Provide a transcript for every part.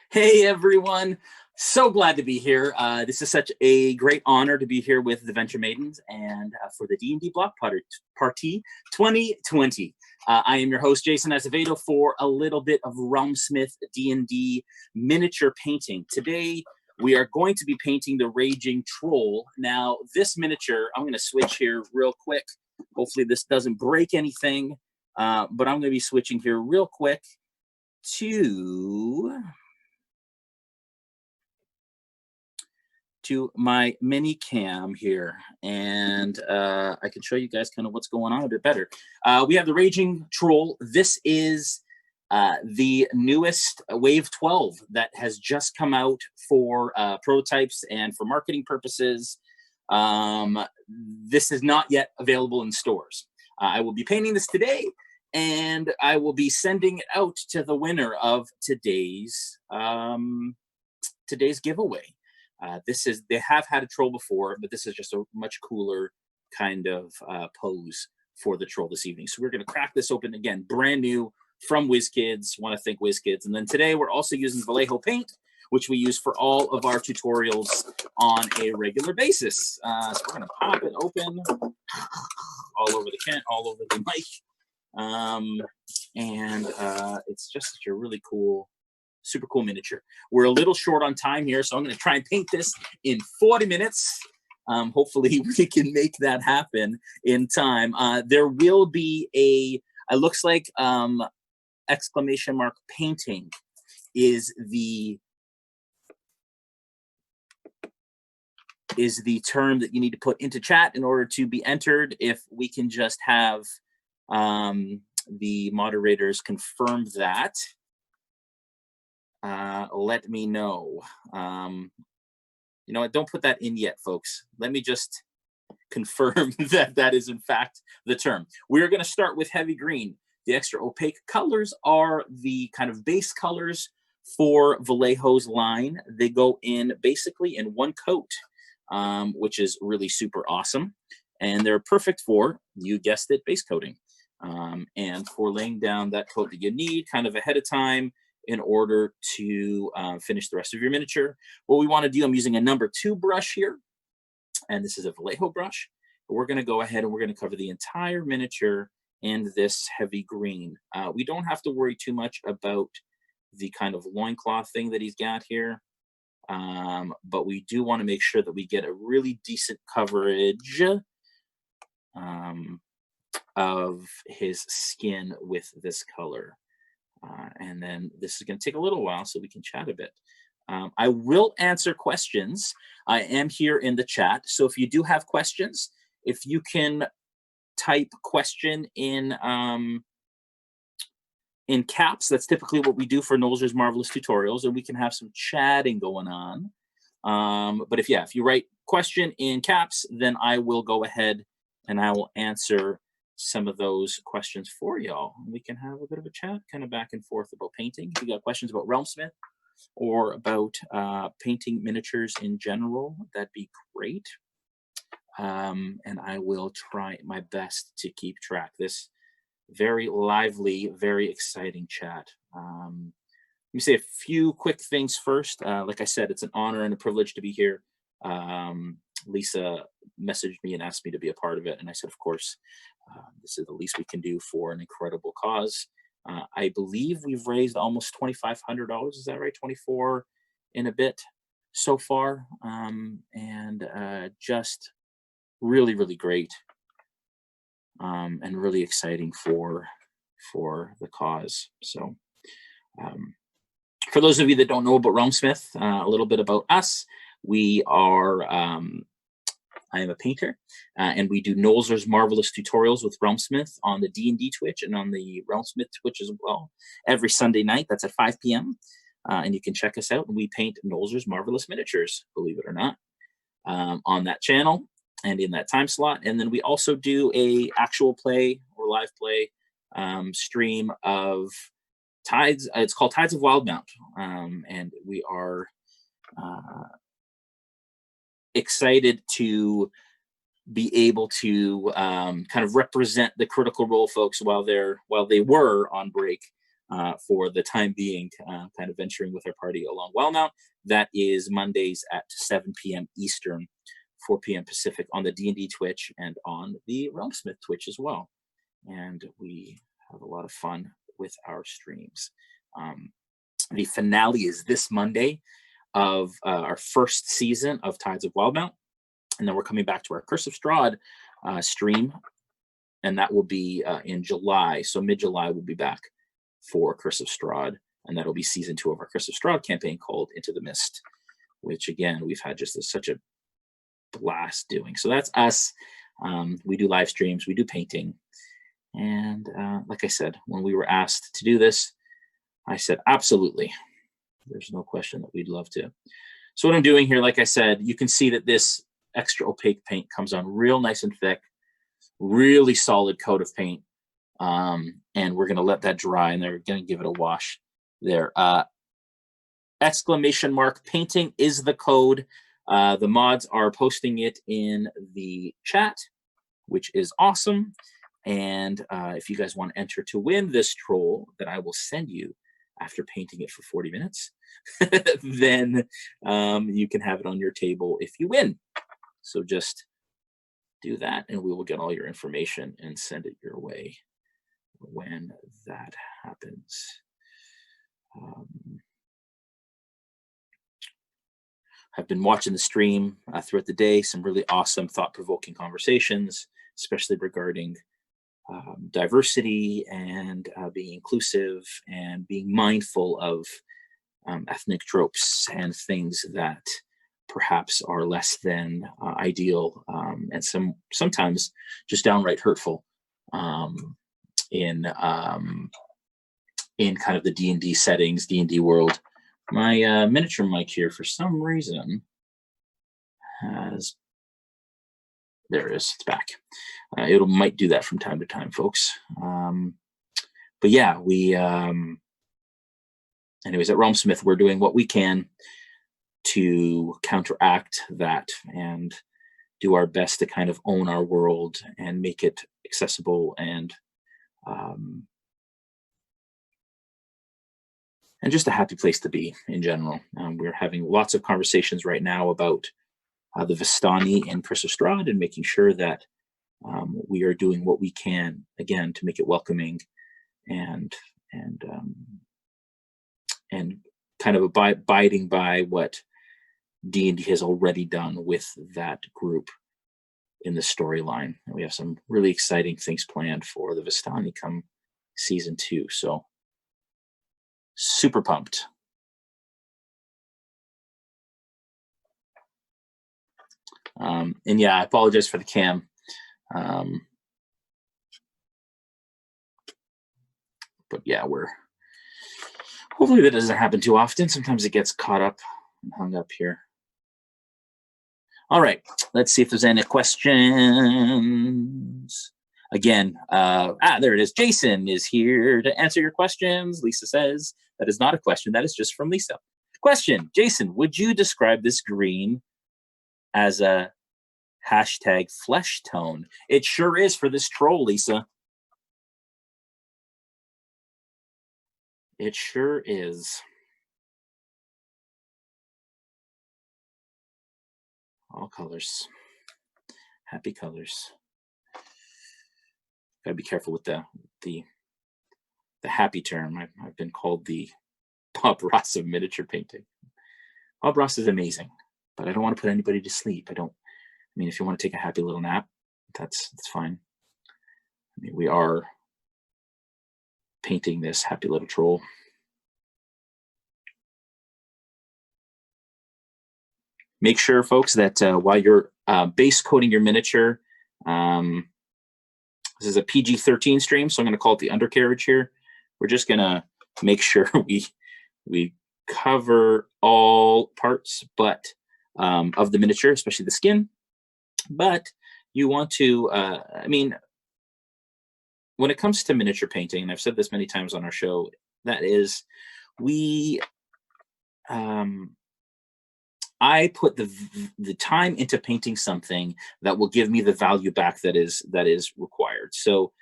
Hey everyone, so glad to be here. This is such a great honor to be here with the Venture Maidens and for the D&D Block Party 2020. I am your host, Jason Azevedo, for a little bit of RealmSmith D&D miniature painting. Today, we are going to be painting the Raging Troll. Now, this miniature, I'm going to switch here real quick. Hopefully this doesn't break anything, but I'm going to be switching here real quick to my mini cam here, and I can show you guys kind of what's going on a bit better. We have the Raging Troll. This is the newest Wave 12 that has just come out for prototypes and for marketing purposes. This is not yet available in stores. I will be painting this today, and I will be sending it out to the winner of today's giveaway. They have had a troll before, but this is just a much cooler kind of pose for the troll this evening. So we're going to crack this open again, brand new from WizKids. Want to thank WizKids. And then today we're also using Vallejo paint, which we use for all of our tutorials on a regular basis. So we're going to pop it open all over the mic. It's just such a really cool, super cool miniature. We're a little short on time here, so I'm going to try and paint this in 40 minutes. Hopefully we can make that happen in time. There will be it looks like exclamation mark painting is the term that you need to put into chat in order to be entered. If we can just have the moderators confirm that, let me know. You know what? Don't put that in yet, folks. Let me just confirm that is in fact the term. We're going to start with heavy green. The extra opaque colors are the kind of base colors for Vallejo's line. They go in basically in one coat, which is really super awesome. And they're perfect for, you guessed it, base coating. And for laying down that coat that you need kind of ahead of time in order to finish the rest of your miniature. What we want to do, I'm using a number 2 brush here, and this is a Vallejo brush. We're going to go ahead and we're going to cover the entire miniature in this heavy green. We don't have to worry too much about the kind of loincloth thing that he's got here, but we do want to make sure that we get a really decent coverage of his skin with this color. And then this is going to take a little while, so we can chat a bit. I will answer questions. I am here in the chat, so if you do have questions, if you can type question in caps, that's typically what we do for Nolzur's Marvelous Tutorials, and we can have some chatting going on. But if you write question in caps, then I will go ahead and I will answer some of those questions for y'all. We can have a bit of a chat kind of back and forth about painting. If you got questions about RealmSmith or about painting miniatures in general, that'd be great. And I will try my best to keep track. This very lively, very exciting chat. Let me say a few quick things first. Like I said, it's an honor and a privilege to be here. Lisa messaged me and asked me to be a part of it, and I said, of course. This is the least we can do for an incredible cause. I believe we've raised almost $2,500. Is that right? 24 in a bit so far. And just really, really great. And really exciting for the cause. So for those of you that don't know about RealmSmith, a little bit about us. We are I am a painter, and we do Nolzur's Marvelous Tutorials with RealmSmith on the D&D Twitch and on the RealmSmith Twitch as well. Every Sunday night, that's at 5 p.m. And you can check us out, and we paint Nolzur's Marvelous Miniatures, believe it or not, on that channel and in that time slot. And then we also do a actual play or live play stream of Tides. It's called Tides of Wildmount, and we are excited to be able to kind of represent the Critical Role folks while they were on break for the time being, kind of venturing with our party along Wildmount. That is Mondays at 7 p.m. Eastern, 4 p.m. Pacific on the D&D Twitch and on the RealmSmith Twitch as well. And we have a lot of fun with our streams. The finale is this Monday of our first season of Tides of Wildmount. And then we're coming back to our Curse of Strahd stream. And that will be in July. So mid-July, we'll be back for Curse of Strahd. And that'll be season 2 of our Curse of Strahd campaign called Into the Mist, which, again, we've had just such a blast doing. So that's us. We do live streams. We do painting. And like I said, when we were asked to do this, I said, absolutely. There's no question that we'd love to. So what I'm doing here, like I said, you can see that this extra opaque paint comes on real nice and thick, really solid coat of paint. And we're going to let that dry, and then we're going to give it a wash there. Exclamation mark painting is the code. The mods are posting it in the chat, which is awesome. And if you guys want to enter to win this troll that I will send you after painting it for 40 minutes, then you can have it on your table if you win. So just do that, and we will get all your information and send it your way when that happens. I've been watching the stream throughout the day, some really awesome, thought-provoking conversations, especially regarding diversity and being inclusive and being mindful of ethnic tropes and things that perhaps are less than ideal and sometimes just downright hurtful in kind of the D&D settings, D&D world. My miniature mic here, for some reason, has... There it is. It's back. It might do that from time to time, folks. But yeah, we... anyways, at RealmSmith, we're doing what we can to counteract that and do our best to kind of own our world and make it accessible and just a happy place to be in general. We're having lots of conversations right now about the Vistani in Curse of Strahd and making sure that we are doing what we can, again, to make it welcoming and kind of abiding by what D&D has already done with that group in the storyline. And we have some really exciting things planned for the Vistani come season 2. So super pumped. And yeah, I apologize for the cam. But yeah, hopefully that doesn't happen too often. Sometimes it gets caught up and hung up here. All right, let's see if there's any questions. Again, there it is. Jason is here to answer your questions. Lisa says that is not a question. That is just from Lisa. Question, Jason, would you describe this green as a hashtag flesh tone? It sure is for this troll, Lisa. It sure is. All colors. Happy colors. Gotta be careful with the happy term. I've been called the Bob Ross of miniature painting. Bob Ross is amazing, but I don't want to put anybody to sleep. I mean, if you want to take a happy little nap, that's fine. I mean, we are painting this happy little troll. Make sure, folks, that while you're base coating your miniature, this is a PG-13 stream, so I'm going to call it the undercarriage here. We're just going to make sure we cover all parts but of the miniature, especially the skin. But you want to, I mean, when it comes to miniature painting, and I've said this many times on our show, that is, I put the time into painting something that will give me the value back that is required. So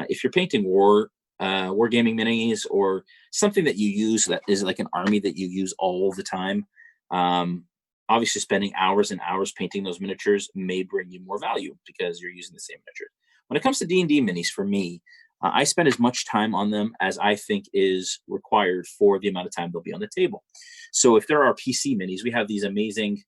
if you're painting war wargaming minis or something that you use that is like an army that you use all the time, obviously spending hours and hours painting those miniatures may bring you more value because you're using the same miniature. When it comes to D&D minis, for me, I spend as much time on them as I think is required for the amount of time they'll be on the table. So if there are PC minis, we have these amazing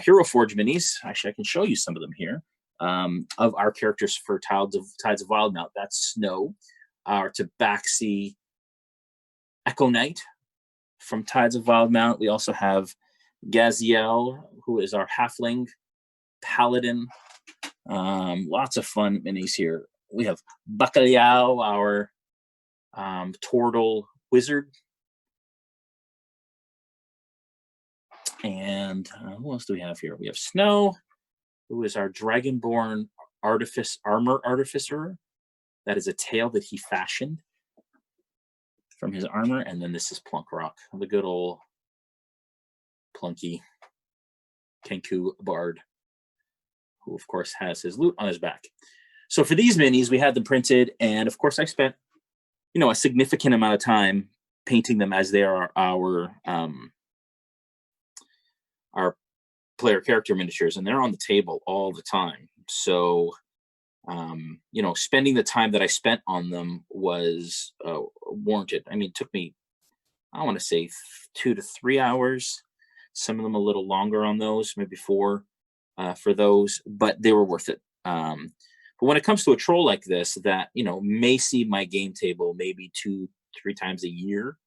Hero Forge minis. Actually, I can show you some of them here of our characters for Tides of Wildmount. That's Snow, our Tabaxi Echo Knight from Tides of Wildmount. We also have Gaziel, who is our Halfling Paladin. Lots of fun minis here. We have Bacalhau, our Tortle Wizard. And who else do we have here? We have Snow, who is our Dragonborn Armor Artificer. That is a tail that he fashioned from his armor. And then this is Plunk Rock, the good old Plunky Kenku Bard, who of course has his loot on his back. So for these minis, we had them printed, and of course I spent, a significant amount of time painting them as they are our player character miniatures, and they're on the table all the time. So, spending the time that I spent on them was warranted. I mean, it took me, I want to say 2 to 3 hours. Some of them a little longer on those, maybe 4 for those, but they were worth it. But when it comes to a troll like this that, may see my game table maybe 2-3 times a year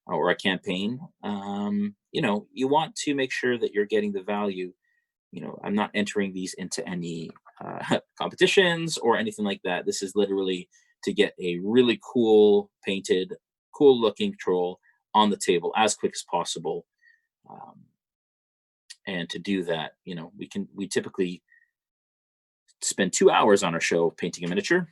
or a campaign, you want to make sure that you're getting the value. I'm not entering these into any competitions or anything like that. This is literally to get a really cool painted, cool looking troll on the table as quick as possible. And to do that, we typically spend 2 hours on our show painting a miniature,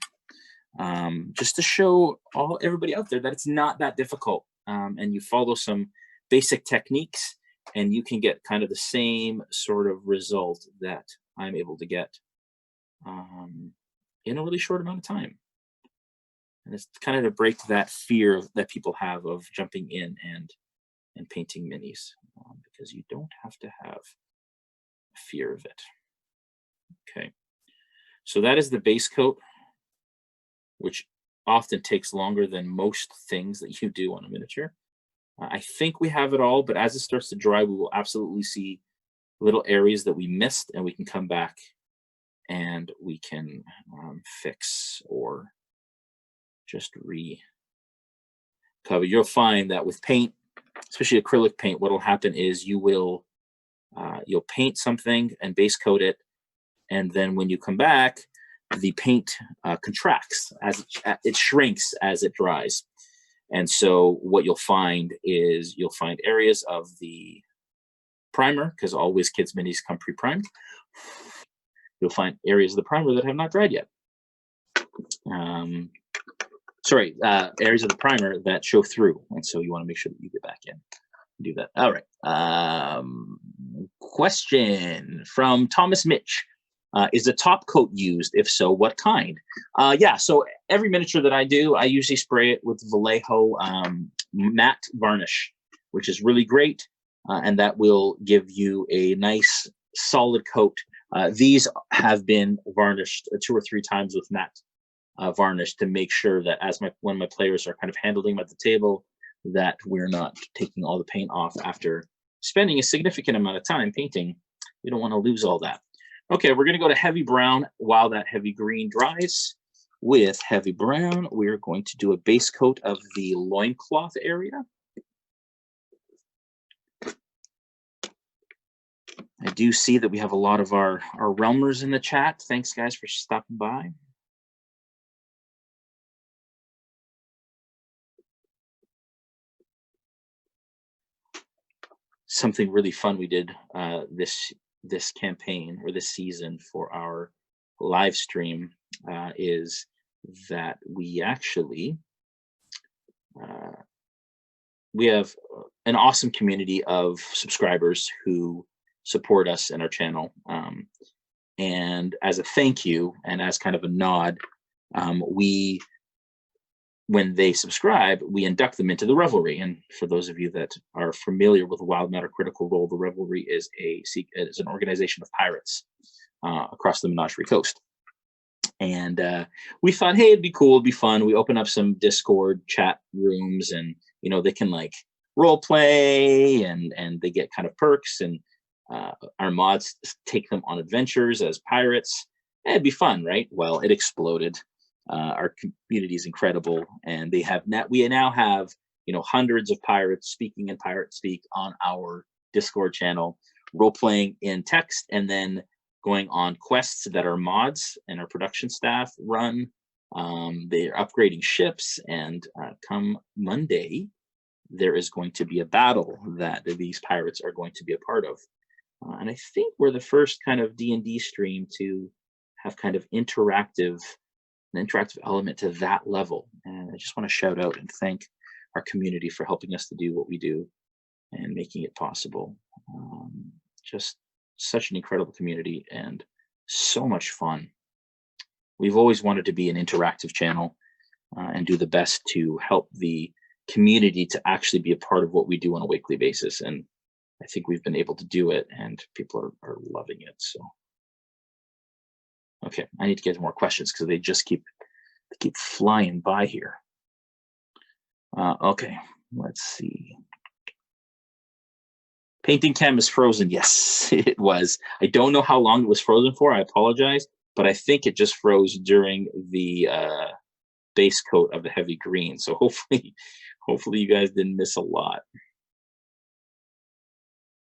just to show everybody out there that it's not that difficult. And you follow some basic techniques and you can get kind of the same sort of result that I'm able to get in a really short amount of time. And it's kind of to break that fear that people have of jumping in and painting minis, because you don't have to have fear of it. Okay. So that is the base coat, which often takes longer than most things that you do on a miniature. I think we have it all, but as it starts to dry, we will absolutely see little areas that we missed, and we can come back and we can fix or just recover. You'll find that with paint, especially acrylic paint, what will happen is you'll paint something and base coat it, and then when you come back, the paint contracts as it shrinks as it dries. And so what you'll find is you'll find areas of the primer, because all WizKids minis come pre-primed. You'll find areas of the primer that have not dried yet. Areas of the primer that show through. And so you want to make sure that you get back in and do that. All right. Question from Thomas Mitch. Is the top coat used? If so, what kind? So every miniature that I do, I usually spray it with Vallejo matte varnish, which is really great. And that will give you a nice solid coat. These have been varnished 2 or 3 times with matte varnish to make sure that when my players are kind of handling them at the table, that we're not taking all the paint off after spending a significant amount of time painting. We don't want to lose all that. Okay, we're going to go to heavy brown while that heavy green dries. With heavy brown, we're going to do a base coat of the loincloth area. I do see that we have a lot of our Realmers in the chat. Thanks, guys, for stopping by. Something really fun we did this campaign or this season for our live stream is that we actually we have an awesome community of subscribers who support us in our channel, and as a thank you and as kind of a nod, we when they subscribe, we induct them into the Revelry. And for those of you that are familiar with Wild Matter Critical Role, the Revelry is an organization of pirates across the Menagerie Coast. And we thought, hey, it'd be cool, it'd be fun. We open up some Discord chat rooms, and they can like role play, and they get kind of perks, and our mods take them on adventures as pirates. It'd be fun, right? Well, it exploded. Our community is incredible, and we now have hundreds of pirates speaking in pirate speak on our Discord channel, role playing in text, and then going on quests that our mods and our production staff run. They're upgrading ships, and come Monday, there is going to be a battle that these pirates are going to be a part of. And I think we're the first kind of D&D stream to have kind of an interactive element to that level. And I just want to shout out and thank our community for helping us to do what we do and making it possible. Just such an incredible community and so much fun. We've always wanted to be an interactive channel and do the best to help the community to actually be a part of what we do on a weekly basis. And I think we've been able to do it, and people are loving it. So, okay, I need to get more questions because they just keep flying by here. Okay, let's see. Painting cam is frozen. Yes, it was. I don't know how long it was frozen for. I apologize, but I think it just froze during the base coat of the heavy green. So hopefully you guys didn't miss a lot.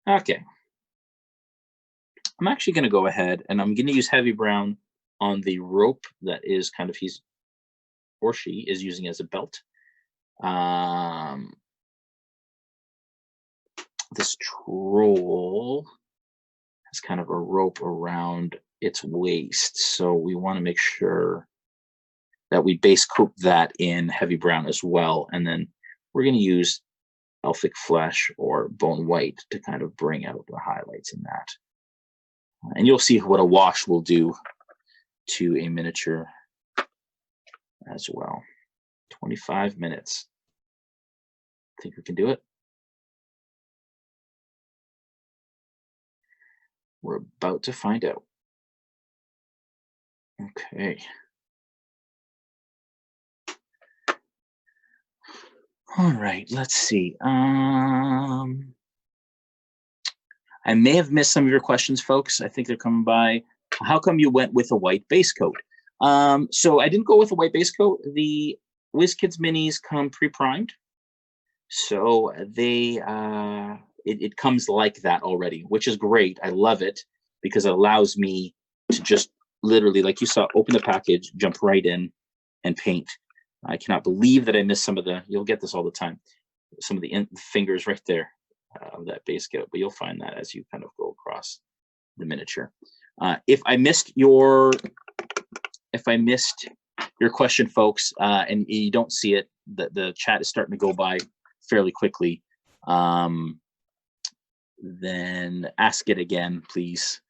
Okay. I'm actually going to go ahead and I'm going to use heavy brown on the rope that is kind of he or she is using as a belt. This troll has kind of a rope around its waist, so we want to make sure that we base coat that in heavy brown as well, and then we're going to use elfic flesh or bone white to kind of bring out the highlights in that. And you'll see what a wash will do to a miniature as well. 25 minutes. Think we can do it? We're about to find out. Okay. All right, let's see. I may have missed some of your questions, folks. I think they're coming by. How come you went with a white base coat? So I didn't go with a white base coat. The WizKids minis come pre-primed. So they it comes like that already, which is great. I love it because it allows me to just literally, like you saw, open the package, jump right in and paint. I cannot believe that I missed some of you'll get this all the time, some of the fingers right there of that base coat, but you'll find that as you kind of go across the miniature. If I missed your question, folks, and you don't see it, the chat is starting to go by fairly quickly, then ask it again, please,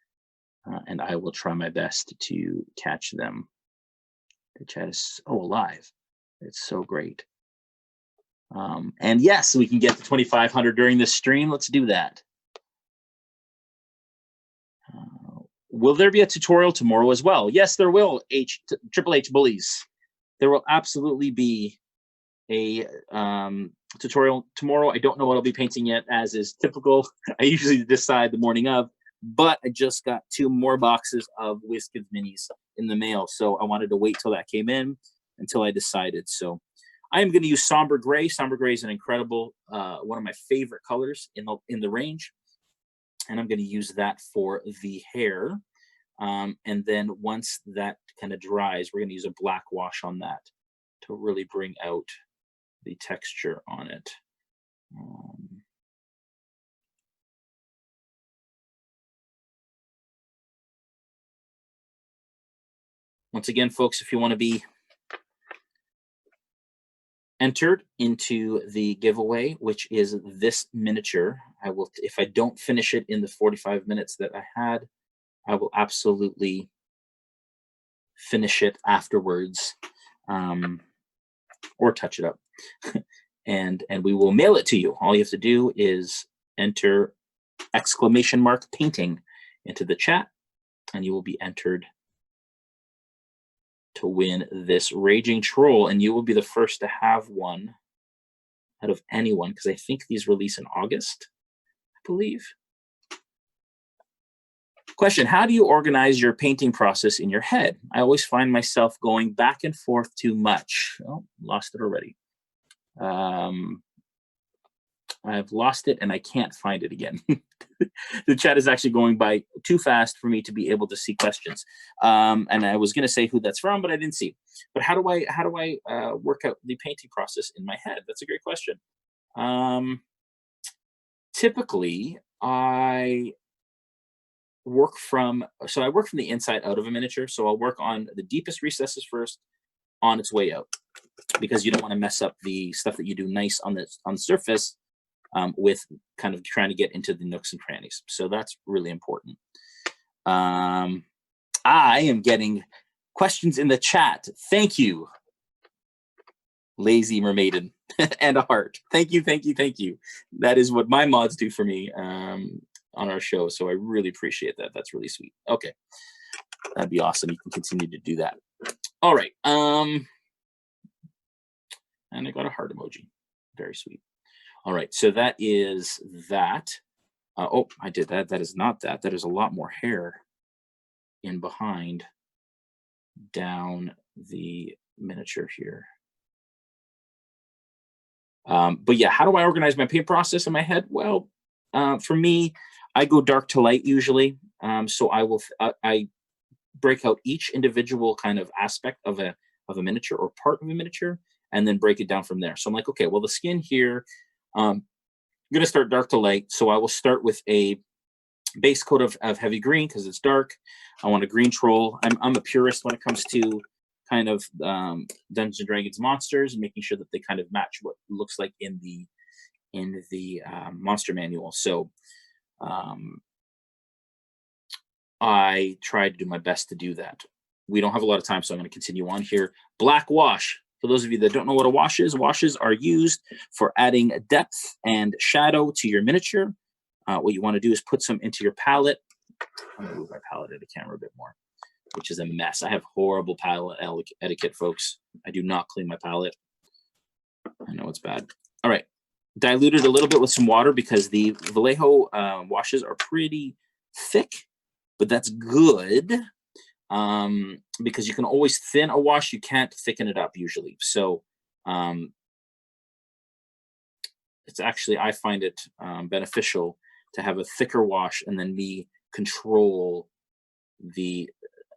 and I will try my best to catch them. The chat is so alive. It's so great. And yes, we can get to 2,500 during this stream. Let's do that. Will there be a tutorial tomorrow as well? Yes, there will, Triple H bullies. There will absolutely be a tutorial tomorrow. I don't know what I'll be painting yet, as is typical. I usually decide the morning of, but I just got 2 more boxes of WizKids minis in the mail, so I wanted to wait till that came in until I decided. So I am going to use somber gray. Somber gray is an incredible, one of my favorite colors in the range, and I'm going to use that for the hair. And then once that kind of dries, we're going to use a black wash on that to really bring out the texture on it. Once again, folks, if you want to be entered into the giveaway, which is this miniature, I will, if I don't finish it in the 45 minutes that I had, I will absolutely finish it afterwards. or touch it up. and we will mail it to you. All you have to do is enter !painting into the chat, and you will be entered to win this Raging Troll, and you will be the first to have one out of anyone, because I think these release in August, I believe. Question: how do you organize your painting process in your head? I always find myself going back and forth too much. Oh, lost it already. I've lost it and I can't find it again. The chat is actually going by too fast for me to be able to see questions. And I was going to say who that's from, but I didn't see. But how do I work out the painting process in my head? That's a great question. Typically, I work from the inside out of a miniature. So I'll work on the deepest recesses first, on its way out, because you don't want to mess up the stuff that you do nice on the surface with kind of trying to get into the nooks and crannies. So that's really important. I am getting questions in the chat. Thank you, Lazy Mermaiden, and a heart. Thank you. That is what my mods do for me on our show. So I really appreciate that. That's really sweet. Okay. That'd be awesome. You can continue to do that. All right. And I got a heart emoji. Very sweet. All right. So that is that. Oh, I did that. That is not that. That is a lot more hair in behind down the miniature here. But yeah, how do I organize my paint process in my head? Well, for me, I go dark to light usually. So I break out each individual kind of aspect of a miniature or part of a miniature, and then break it down from there. So I'm like, okay, well, the skin here, I'm going to start dark to light. So I will start with a base coat of heavy green because it's dark. I want a green troll. I'm a purist when it comes to kind of Dungeons and Dragons monsters, and making sure that they kind of match what it looks like in the monster manual. So I try to do my best to do that. We don't have a lot of time, so I'm going to continue on here. Black wash. For those of you that don't know what a wash is, washes are used for adding depth and shadow to your miniature. What you want to do is put some into your palette. I'm going to move my palette into the camera a bit more, which is a mess. I have horrible palette etiquette, folks. I do not clean my palette. I know it's bad. All right. Diluted a little bit with some water because the Vallejo washes are pretty thick, but that's good because you can always thin a wash. You can't thicken it up usually. So it's actually, I find it beneficial to have a thicker wash and then me control the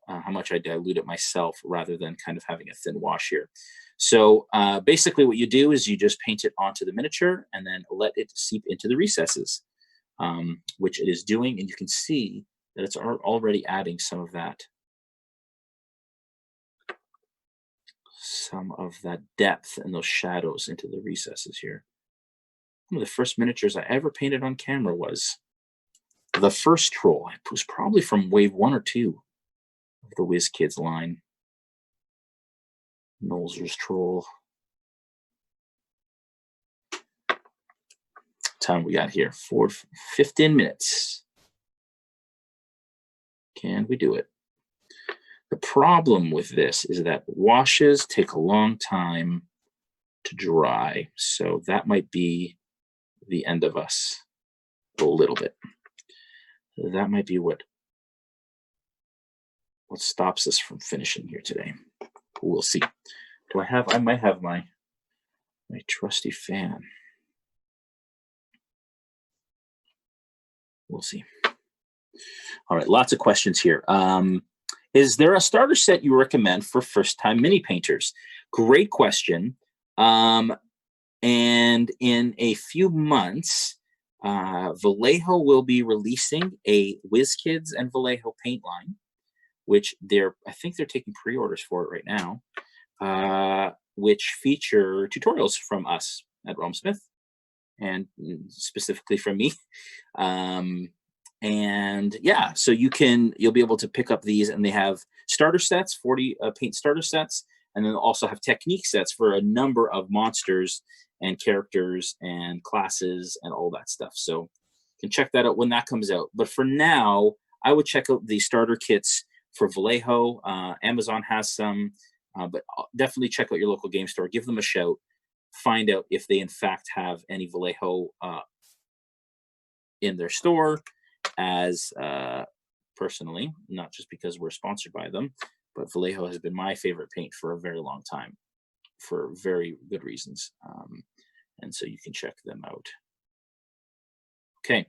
how much I dilute it myself rather than kind of having a thin wash here. So basically what you do is you just paint it onto the miniature and then let it seep into the recesses, which it is doing. And you can see that it's already adding some of that depth and those shadows into the recesses here. One of the first miniatures I ever painted on camera was the first troll. It was probably from wave 1 or 2 of the Whiz Kids line. Nolzur's troll. Time we got here? 15 minutes. Can we do it? The problem with this is that washes take a long time to dry. So that might be the end of us a little bit. That might be what stops us from finishing here today. We'll see. I might have my trusty fan. We'll see. All right, lots of questions here. Is there a starter set you recommend for first-time mini painters? Great question. And in a few months, Vallejo will be releasing a Whiz Kids and Vallejo paint line, which I think they're taking pre-orders for it right now, which feature tutorials from us at RealmSmith, and specifically from me. And yeah, so you'll be able to pick up these, and they have starter sets, 40 paint starter sets, and then also have technique sets for a number of monsters and characters and classes and all that stuff. So you can check that out when that comes out. But for now, I would check out the starter kits for Vallejo. Amazon has some, but definitely check out your local game store. Give them a shout. Find out if they in fact have any Vallejo in their store. As personally, not just because we're sponsored by them, but Vallejo has been my favorite paint for a very long time, for very good reasons. And so you can check them out. Okay,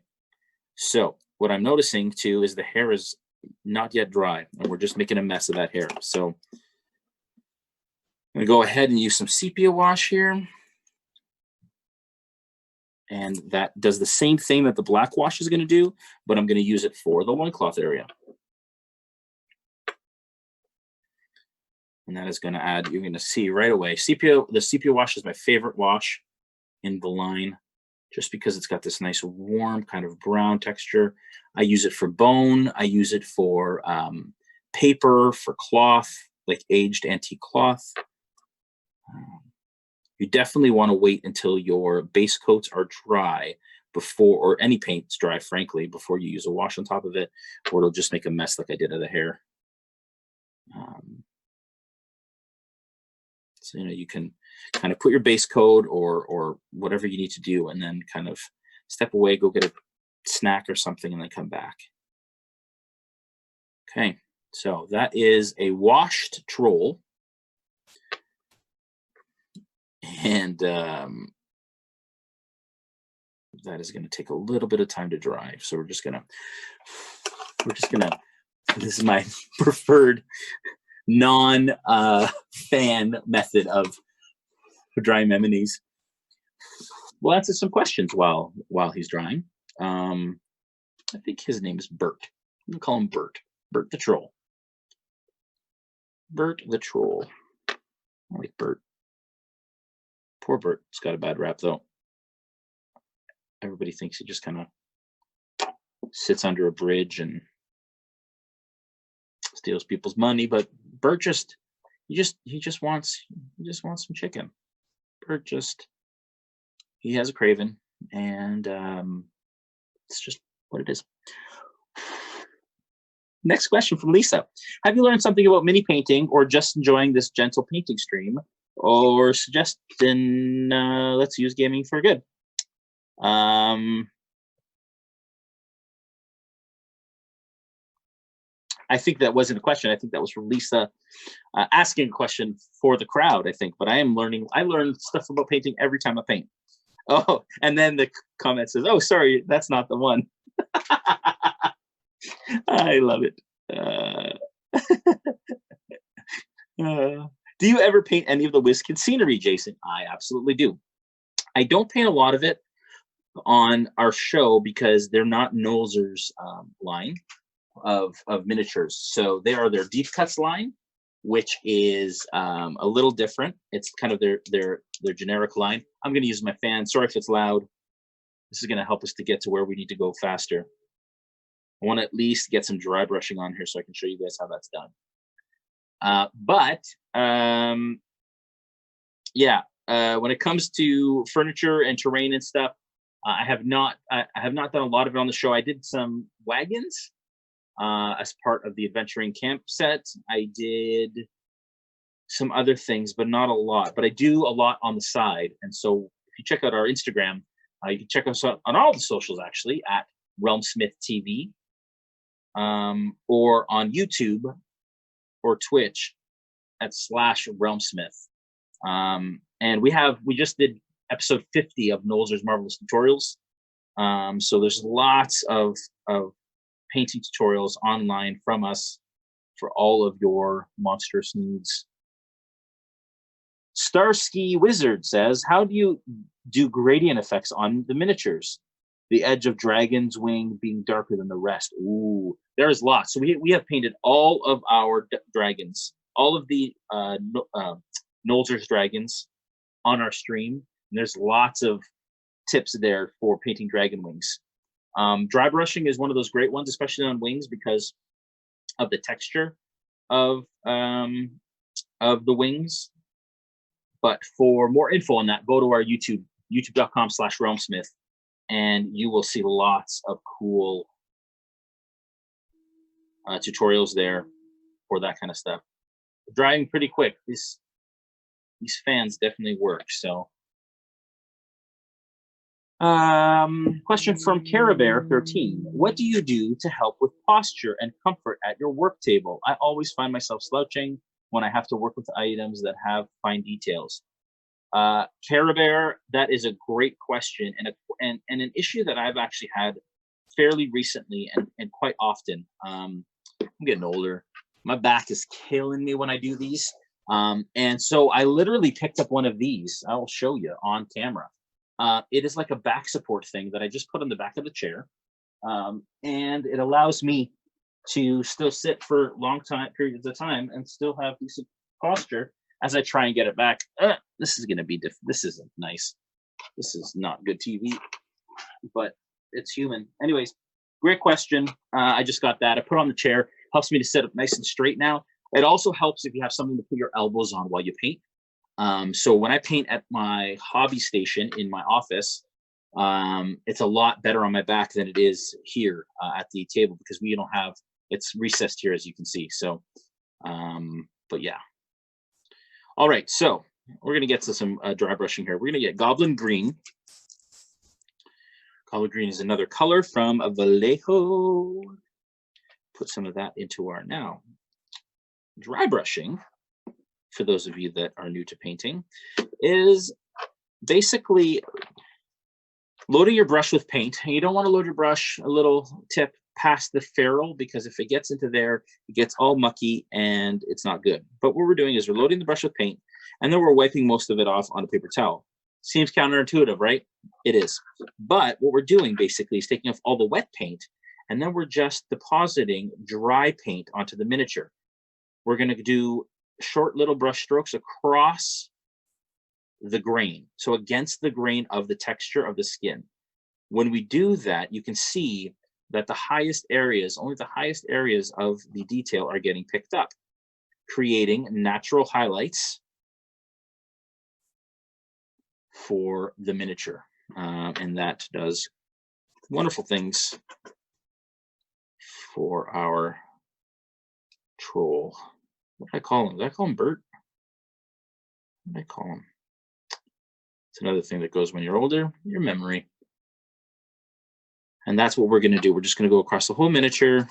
so what I'm noticing too is the hair is not yet dry, and we're just making a mess of that hair. So I'm gonna go ahead and use some sepia wash here. And that does the same thing that the black wash is gonna do, but I'm gonna use it for the loincloth area. And that is gonna add, you're gonna see right away, the sepia wash is my favorite wash in the line, just because it's got this nice warm kind of brown texture. I use it for bone. I use it for paper, for cloth, like aged antique cloth. You definitely want to wait until your base coats are dry before, or any paint's dry, frankly, before you use a wash on top of it, or it'll just make a mess like I did of the hair. So, you can kind of put your base coat or whatever you need to do, and then kind of step away, go get a snack or something, and then come back. Okay, so that is a washed troll. And that is going to take a little bit of time to dry. So we're just gonna, this is my preferred non-fan method of drying memories. We'll answer some questions while he's drying. I think his name is Bert. I'm gonna call him Bert. Bert the troll. Bert the troll. I like Bert. Poor Bert. It's got a bad rap though. Everybody thinks he just kind of sits under a bridge and steals people's money, but Bert he just wants some chicken. Bert he has a craving, and it's just what it is. Next question from Lisa. Have you learned something about mini painting, or just enjoying this gentle painting stream, or suggesting let's use gaming for good? I think that wasn't a question. I think that was from Lisa asking a question for the crowd, I think. But I learn stuff about painting every time I paint. Oh, and then the comment says, oh, sorry, that's not the one. I love it. Do you ever paint any of the WizKids scenery, Jason? I absolutely do. I don't paint a lot of it on our show because they're not Nolzur's line of miniatures. So they are their deep cuts line, which is a little different. It's kind of their generic line. I'm going to use my fan. Sorry if it's loud. This is going to help us to get to where we need to go faster. I want to at least get some dry brushing on here so I can show you guys how that's done. When it comes to furniture and terrain and stuff, I have not done a lot of it on the show. I did some wagons as part of the adventuring camp set. I did some other things, but not a lot. But I do a lot on the side. And so if you check out our Instagram, you can check us out on all the socials actually at RealmSmith TV, or on YouTube or Twitch at /RealmSmith. And we just did episode 50 of Nolzur's Marvelous Tutorials. So there's lots of painting tutorials online from us for all of your monstrous needs. Starski Wizard says, how do you do gradient effects on the miniatures? The edge of dragon's wing being darker than the rest. Ooh, there's lots. So we have painted all of our dragons, all of the Nolzur's dragons on our stream. And there's lots of tips there for painting dragon wings. Dry brushing is one of those great ones, especially on wings, because of the texture of of the wings. But for more info on that, go to our youtube.com/RealmSmith, and you will see lots of cool tutorials there for that kind of stuff. Drying pretty quick. These fans definitely work. So, question from CaraBear13. What do you do to help with posture and comfort at your work table? I always find myself slouching when I have to work with items that have fine details. CaraBear, that is a great question, and an issue that I've actually had fairly recently and quite often. I'm getting older. My back is killing me when I do these. And so I literally picked up one of these. I will show you on camera. It is like a back support thing that I just put on the back of the chair. And it allows me to still sit for long periods of time and still have decent posture as I try and get it back. This is going to be different. This isn't nice. This is not good TV, but it's human. Anyways, great question. I just got that. I put it on the chair. Helps me to sit up nice and straight now. It also helps if you have something to put your elbows on while you paint. So when I paint at my hobby station in my office, it's a lot better on my back than it is here at the table, because we don't have, it's recessed here, as you can see. So, but yeah. All right, so we're going to get to some dry brushing here. We're going to get Goblin Green. Goblin Green is another color from Vallejo. Put some of that into our now. Dry brushing, for those of you that are new to painting, is basically loading your brush with paint. You don't want to load your brush, a little tip, past the ferrule, because if it gets into there, it gets all mucky and it's not good. But what we're doing is we're loading the brush with paint, and then we're wiping most of it off on a paper towel. Seems counterintuitive, right? It is. But what we're doing basically is taking off all the wet paint, and then we're just depositing dry paint onto the miniature. We're going to do short little brush strokes across the grain, so against the grain of the texture of the skin. When we do that, you can see that the highest areas, only the highest areas of the detail are getting picked up, creating natural highlights for the miniature. And that does wonderful things for our troll. What did I call him? Did I call him Bert? What did I call him? It's another thing that goes when you're older, your memory. And that's what we're going to do. We're just going to go across the whole miniature,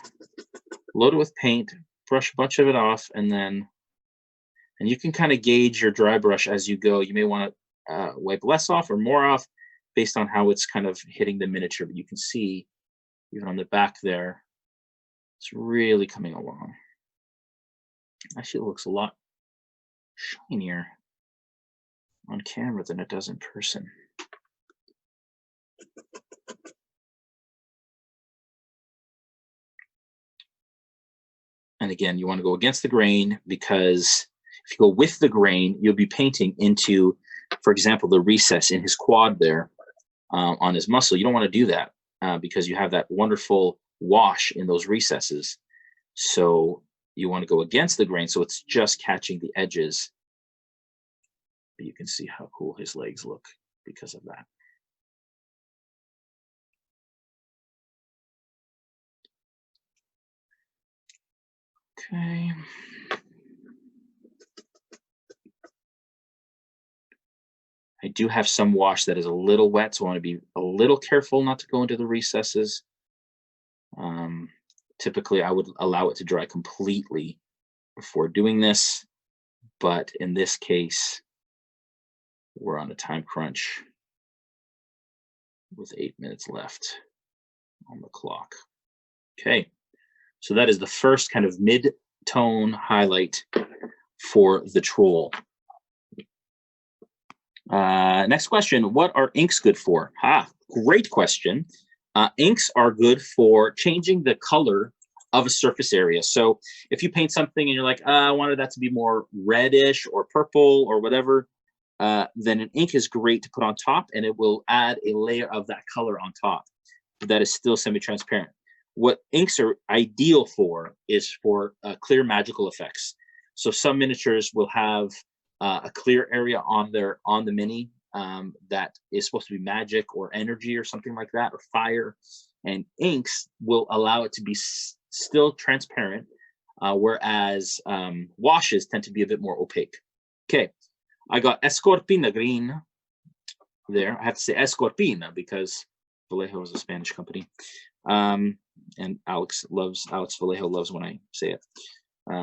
load it with paint, brush a bunch of it off, and you can kind of gauge your dry brush as you go. You may want to wipe less off or more off based on how it's kind of hitting the miniature. But you can see even on the back there, it's really coming along. Actually, it looks a lot shinier on camera than it does in person. And again, you want to go against the grain, because if you go with the grain, you'll be painting into, for example, the recess in his quad there on his muscle. You don't want to do that because you have that wonderful wash in those recesses. So you want to go against the grain so it's just catching the edges. But you can see how cool his legs look because of that. Okay. I do have some wash that is a little wet, so I want to be a little careful not to go into the recesses. Typically, I would allow it to dry completely before doing this, but in this case, we're on a time crunch with 8 minutes left on the clock. Okay, so that is the first kind of mid-tone highlight for the troll. Next question, what are inks good for? Great question. Inks are good for changing the color of a surface area. So if you paint something and you're like, I wanted that to be more reddish or purple or whatever, then an ink is great to put on top, and it will add a layer of that color on top that is still semi-transparent. What inks are ideal for is for clear magical effects. So some miniatures will have a clear area on the mini that is supposed to be magic or energy or something like that, or fire. And inks will allow it to be still transparent, whereas washes tend to be a bit more opaque. Okay, I got Escorpina green there. I have to say Escorpina because Vallejo is a Spanish company. And Alex Vallejo loves when I say it.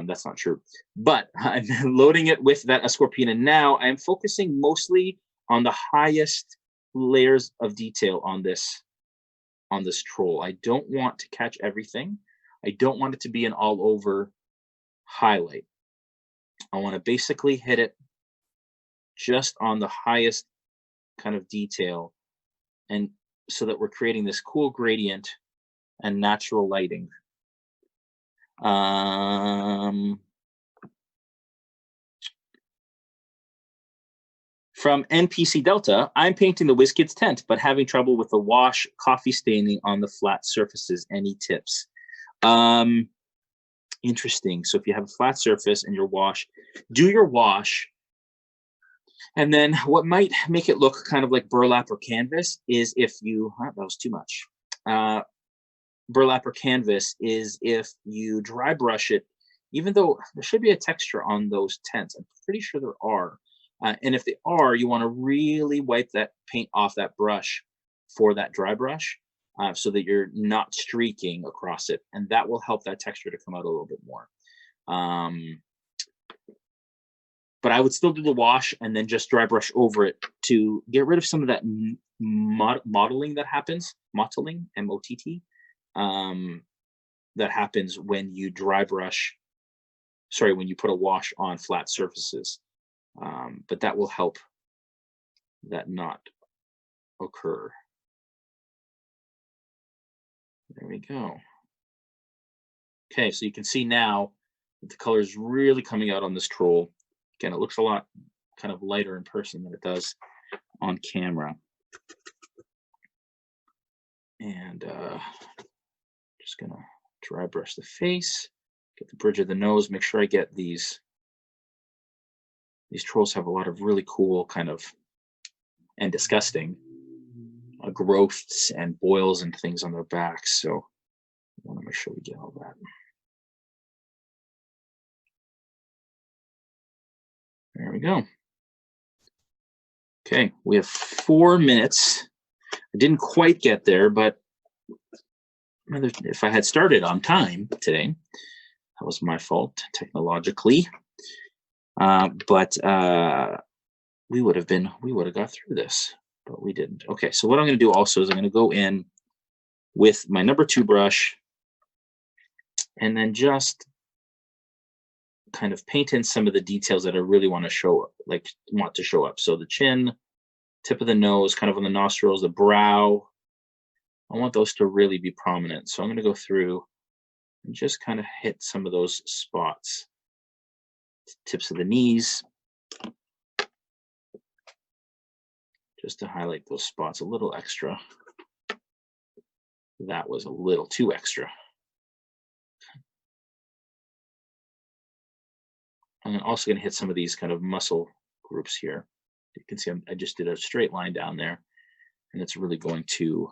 That's not true. But I'm loading it with that Escorpina now. I'm focusing mostly on the highest layers of detail on this troll. I don't want to catch everything. I don't want it to be an all over highlight. I want to basically hit it just on the highest kind of detail, and so that we're creating this cool gradient and natural lighting. From NPC Delta, I'm painting the WizKids tent, but having trouble with the wash coffee staining on the flat surfaces. Any tips? Interesting. So if you have a flat surface and your wash, do your wash. And then what might make it look kind of like burlap or canvas is if you, that was too much. Burlap or canvas is if you dry brush it, even though there should be a texture on those tents. I'm pretty sure there are. And if they are, you want to really wipe that paint off that brush for that dry brush so that you're not streaking across it. And that will help that texture to come out a little bit more. But I would still do the wash and then just dry brush over it to get rid of some of that mottling that happens, mottling, M-O-T-T, that happens when you dry brush, when you put a wash on flat surfaces. But that will help that not occur. There we go. Okay, so you can see now that the color is really coming out on this troll. Again, it looks a lot kind of lighter in person than it does on camera. And just gonna dry brush the face, get the bridge of the nose, make sure I get these trolls have a lot of really cool kind of, and disgusting growths and boils and things on their backs. So I want to make sure we get all that. There we go. Okay, we have 4 minutes. I didn't quite get there, but if I had started on time today, that was my fault technologically. But we would have got through this, but we didn't. Okay, so what I'm going to do also is I'm going to go in with my number 2 brush and then just kind of paint in some of the details that I really want to show up. So the chin, tip of the nose, kind of on the nostrils, the brow. I want those to really be prominent. So I'm going to go through and just kind of hit some of those spots. Tips of the knees, just to highlight those spots a little extra. That was a little too extra. I'm also going to hit some of these kind of muscle groups here. You can see I just did a straight line down there, and it's really going to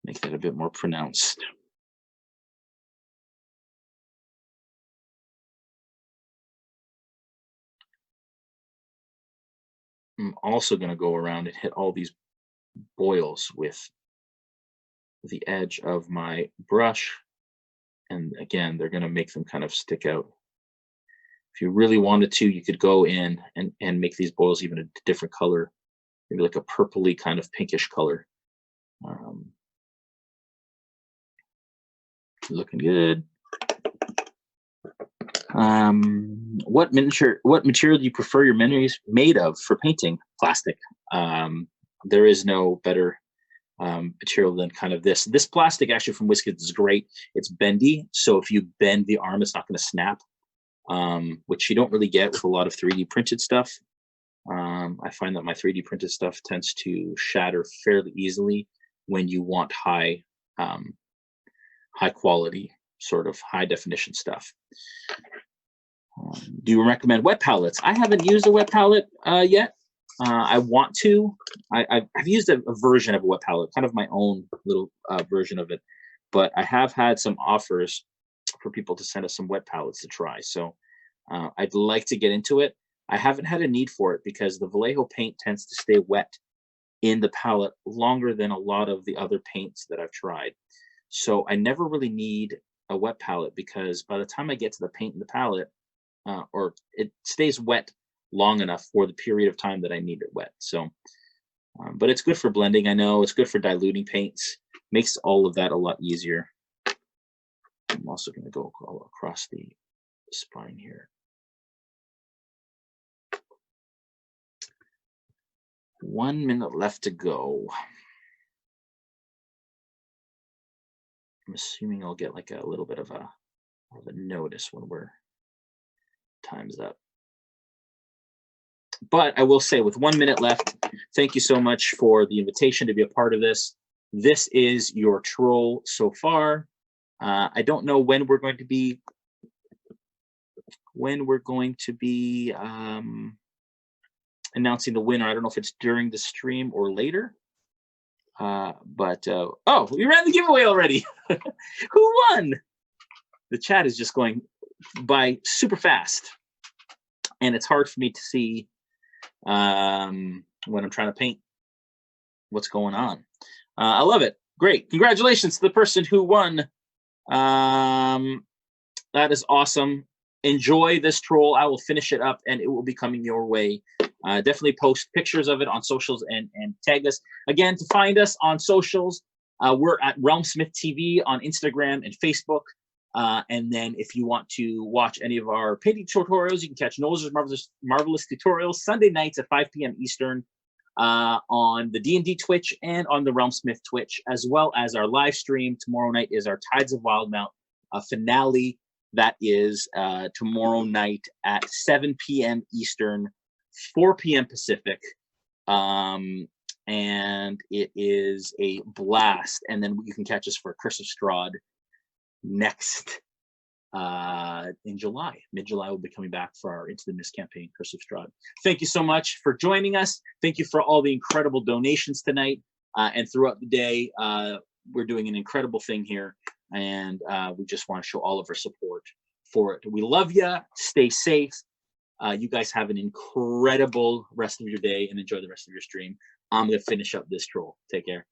make that a bit more pronounced. I'm also going to go around and hit all these boils with the edge of my brush. And again, they're going to make them kind of stick out. If you really wanted to, you could go in and make these boils even a different color, maybe like a purpley kind of pinkish color. Looking good. What material do you prefer your minis made of for painting? Plastic. There is no better material than kind of this. This plastic actually from WizKids is great. It's bendy, so if you bend the arm, it's not going to snap, which you don't really get with a lot of 3D printed stuff. I find that my 3D printed stuff tends to shatter fairly easily when you want high quality sort of high definition stuff. Do you recommend wet palettes? I haven't used a wet palette yet. I want to. I've used a version of a wet palette, kind of my own little version of it, but I have had some offers for people to send us some wet palettes to try. So I'd like to get into it. I haven't had a need for it because the Vallejo paint tends to stay wet in the palette longer than a lot of the other paints that I've tried. So I never really need a wet palette because by the time I get to the paint in the palette, or it stays wet long enough for the period of time that I need it wet. So, but it's good for blending. I know it's good for diluting paints. Makes all of that a lot easier. I'm also going to go all across the spine here. One minute left to go. I'm assuming I'll get like a little bit of a notice when we're time's up. But I will say, with 1 minute left, thank you so much for the invitation to be a part of this. This is your troll so far. I don't know when we're going to be announcing the winner. I don't know if it's during the stream or later. Oh, we ran the giveaway already. Who won? The chat is just going by super fast, and it's hard for me to see when I'm trying to paint what's going on. I love it. Great. Congratulations to the person who won. That is awesome. Enjoy this troll. I will finish it up and it will be coming your way. Definitely post pictures of it on socials and tag us. Again, to find us on socials, we're at RealmSmith TV on Instagram and Facebook. And then if you want to watch any of our painting tutorials, you can catch Noel's Marvelous Tutorials Sunday nights at 5 p.m. Eastern on the D&D Twitch and on the RealmSmith Twitch, as well as our live stream. Tomorrow night is our Tides of Wildmount finale. That is tomorrow night at 7 p.m. Eastern, 4 p.m. Pacific. And it is a blast. And then you can catch us for Curse of Strahd next in July. Mid-July, we'll be coming back for our Into the Mist campaign, Curse of Strahd. Thank you so much for joining us. Thank you for all the incredible donations tonight and throughout the day. We're doing an incredible thing here, and we just want to show all of our support for it. We love you. Stay safe. You guys have an incredible rest of your day and enjoy the rest of your stream. I'm going to finish up this troll. Take care.